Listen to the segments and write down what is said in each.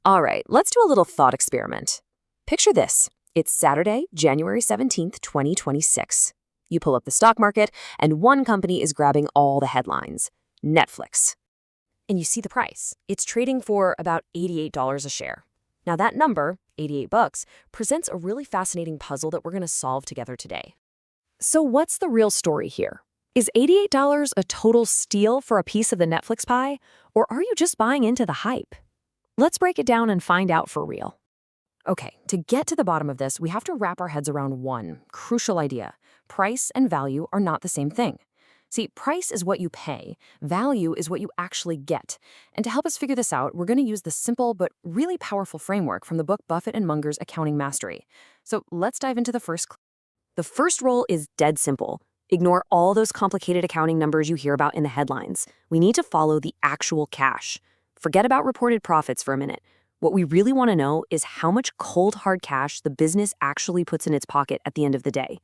All right, let's do a little thought experiment. Picture this. It's Saturday, January 17th, 2026. You pull up the stock market, and one company is grabbing all the headlines. Netflix. And you see the price. It's trading for about $88 a share. Now that number, 88 bucks, presents a really fascinating puzzle that we're going to solve together today. So what's the real story here? Is $88 a total steal for a piece of the Netflix pie, or are you just buying into the hype? Let's break it down and find out for real. Okay, to get to the bottom of this, we have to wrap our heads around one crucial idea. Price and value are not the same thing. See, price is what you pay, value is what you actually get. And to help us figure this out, we're going to use the simple but really powerful framework from the book Buffett and Munger's Accounting Mastery. So let's dive into the first. The first rule is dead simple. Ignore all those complicated accounting numbers you hear about in the headlines. We need to follow the actual cash. Forget about reported profits for a minute. What we really want to know is how much cold, hard cash the business actually puts in its pocket at the end of the day.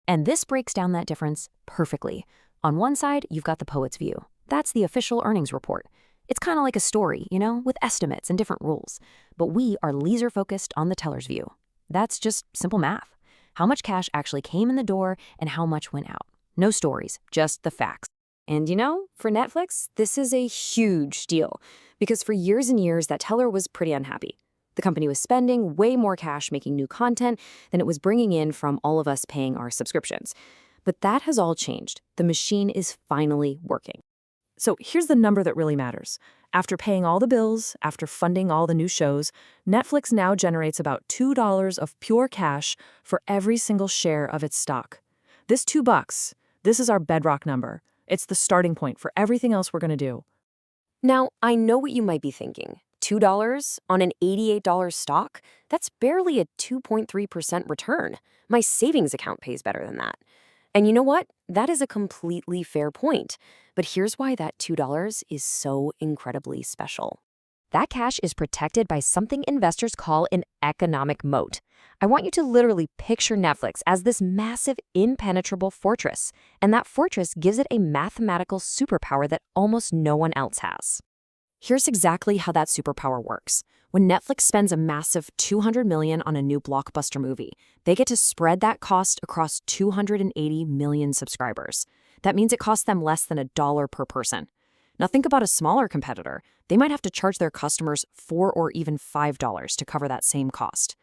And this breaks down that difference perfectly. On one side, you've got the poet's view. That's the official earnings report. It's kind of like a story, with estimates and different rules. But we are laser-focused on the teller's view. That's just simple math. How much cash actually came in the door and how much went out. No stories, just the facts. And for Netflix, this is a huge deal. Because for years and years, that teller was pretty unhappy. The company was spending way more cash making new content than it was bringing in from all of us paying our subscriptions. But that has all changed. The machine is finally working. So here's the number that really matters. After paying all the bills, after funding all the new shows, Netflix now generates about $2 of pure cash for every single share of its stock. This $2, this is our bedrock number. It's the starting point for everything else we're going to do. Now, I know what you might be thinking. $2 on an $88 stock? That's barely a 2.3% return. My savings account pays better than that. And you know what? That is a completely fair point. But here's why that $2 is so incredibly special. That cash is protected by something investors call an economic moat. I want you to literally picture Netflix as this massive, impenetrable fortress. And that fortress gives it a mathematical superpower that almost no one else has. Here's exactly how that superpower works. When Netflix spends a massive $200 million on a new blockbuster movie, they get to spread that cost across 280 million subscribers. That means it costs them less than $1 per person. Now think about a smaller competitor. They might have to charge their customers $4 or even $5 to cover that same cost.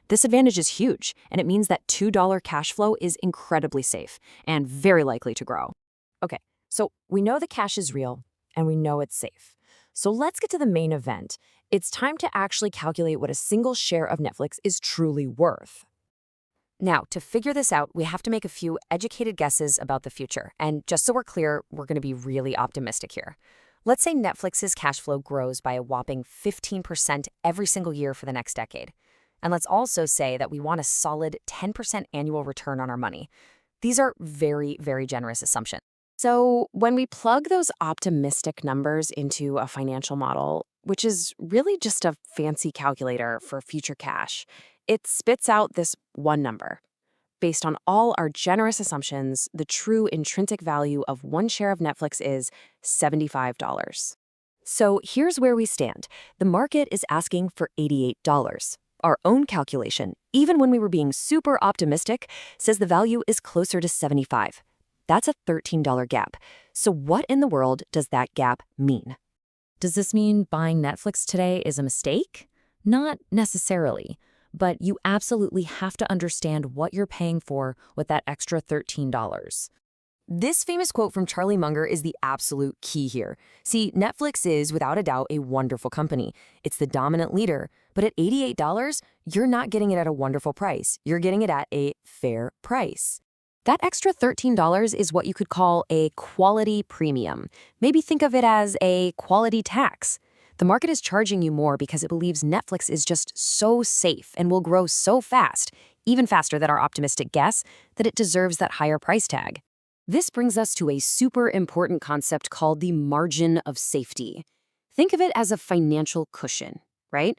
This advantage is huge, and it means that $2 cash flow is incredibly safe and very likely to grow. Okay, so we know the cash is real, and we know it's safe. So let's get to the main event. It's time to actually calculate what a single share of Netflix is truly worth. Now, to figure this out, we have to make a few educated guesses about the future. And just so we're clear, we're going to be really optimistic here. Let's say Netflix's cash flow grows by a whopping 15% every single year for the next decade. And let's also say that we want a solid 10% annual return on our money. These are very, very generous assumptions. So when we plug those optimistic numbers into a financial model, which is really just a fancy calculator for future cash, it spits out this one number. Based on all our generous assumptions, the true intrinsic value of one share of Netflix is $75. So here's where we stand. The market is asking for $88. Our own calculation, even when we were being super optimistic, says the value is closer to $75. That's a $13 gap. So what in the world does that gap mean? Does this mean buying Netflix today is a mistake? Not necessarily, but you absolutely have to understand what you're paying for with that extra $13. This famous quote from Charlie Munger is the absolute key here. See, Netflix is, without a doubt, a wonderful company. It's the dominant leader. But at $88, you're not getting it at a wonderful price. You're getting it at a fair price. That extra $13 is what you could call a quality premium. Maybe think of it as a quality tax. The market is charging you more because it believes Netflix is just so safe and will grow so fast, even faster than our optimistic guess, that it deserves that higher price tag. This brings us to a super important concept called the margin of safety. Think of it as a financial cushion, right?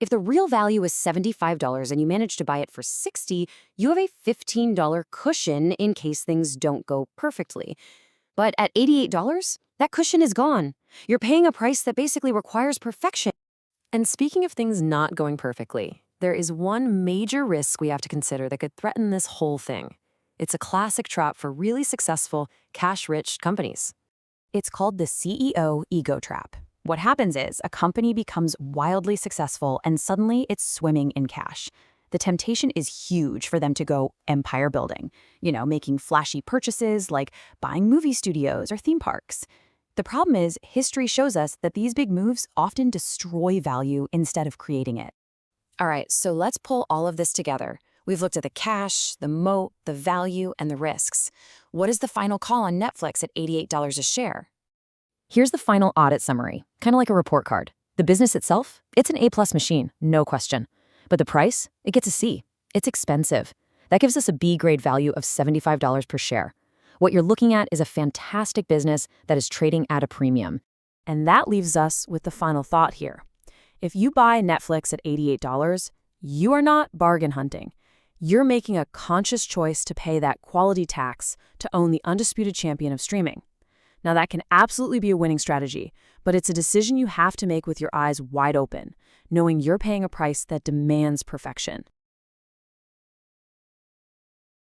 If the real value is $75 and you manage to buy it for $60, you have a $15 cushion in case things don't go perfectly. But at $88, that cushion is gone. You're paying a price that basically requires perfection. And speaking of things not going perfectly, there is one major risk we have to consider that could threaten this whole thing. It's a classic trap for really successful, cash-rich companies. It's called the CEO ego trap. What happens is a company becomes wildly successful and suddenly it's swimming in cash. The temptation is huge for them to go empire building, making flashy purchases like buying movie studios or theme parks. The problem is, history shows us that these big moves often destroy value instead of creating it. All right, so let's pull all of this together. We've looked at the cash, the moat, the value, and the risks. What is the final call on Netflix at $88 a share? Here's the final audit summary, kind of like a report card. The business itself, it's an A-plus machine, no question. But the price, it gets a C. It's expensive. That gives us a B-grade value of $75 per share. What you're looking at is a fantastic business that is trading at a premium. And that leaves us with the final thought here. If you buy Netflix at $88, you are not bargain hunting. You're making a conscious choice to pay that quality tax to own the undisputed champion of streaming. Now, that can absolutely be a winning strategy, but it's a decision you have to make with your eyes wide open, knowing you're paying a price that demands perfection.